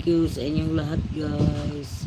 Thank you sa inyong lahat, guys.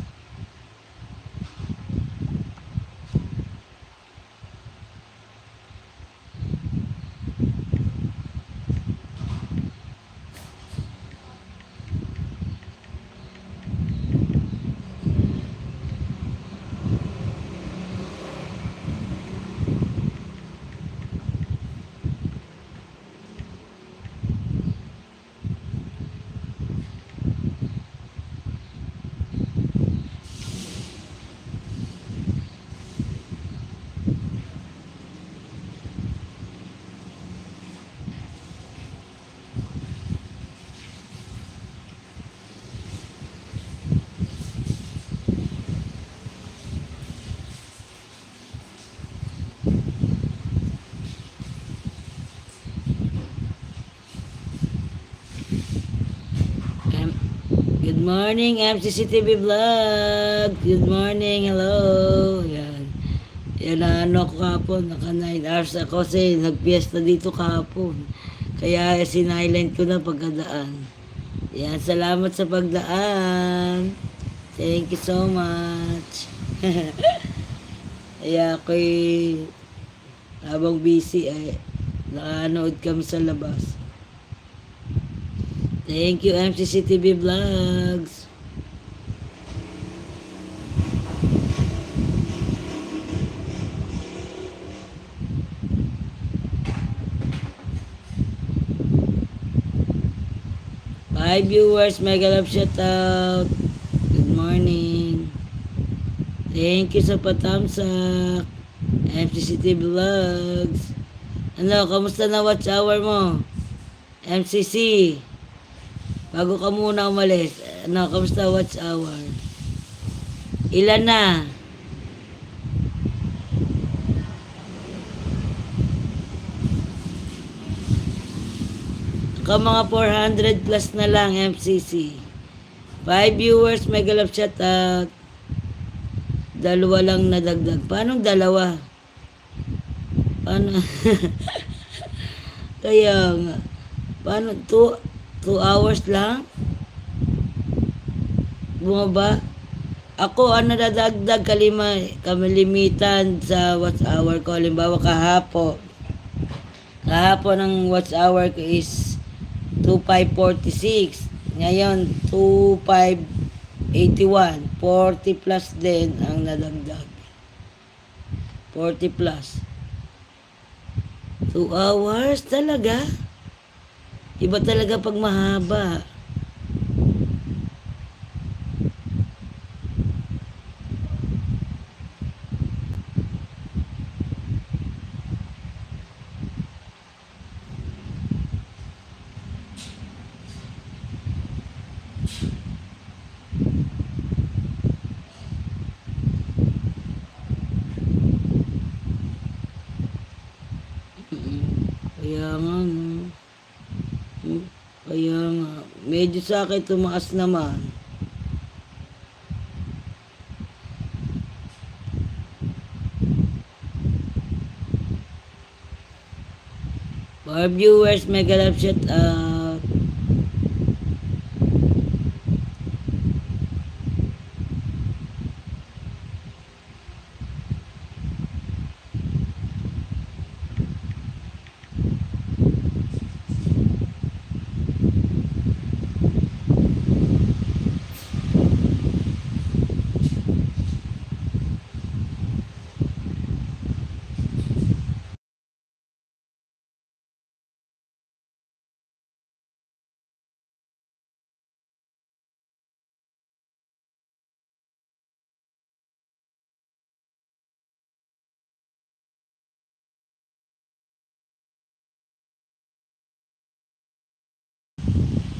Good morning, MCCTV Vlog. Good morning, hello. Yan. Yan na ano ko kahapon, naka 9 hours ako kasi nagpiesta dito kahapon. Kaya sinilent ko na pagkadaan. Yan, salamat sa pagdaan. Thank you so much. Kaya ako'y habang busy ay nakanood kami sa labas. Thank you, MCCTV Vlogs. Hi viewers, mega love shoutout. Good morning. Thank you sa patamsak. MCCTV Vlogs. Ano, kamusta na watch hour mo? MCC. Bago ka muna umalis, ano, kamusta watch hour? Ilan na? Ka mga 400 plus na lang, MCC. 5 viewers, mega love shoutout. 2 lang nadagdag. Paano dalawa? Paano? Kaya nga. Paano? 2 hours lang? Bumaba? Ako, nadadagdag kamilimitan sa watch hour ko. Halimbawa, kahapon ang watch hour ko is 2546. Ngayon, 2581. 40 plus din ang nadagdag. 40 plus. 2 hours talaga? Iba talaga pag mahaba. Kaya nga, no. Kaya nga, medyo sa akin tumaas naman. For viewers, mega love shout out.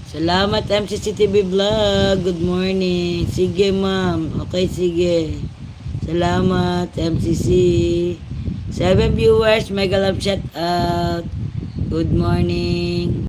Salamat MCCTV Vlog. Good morning. Sige ma'am. Okay, sige. Salamat MCC. 7 viewers. Mega love shout out. Good morning.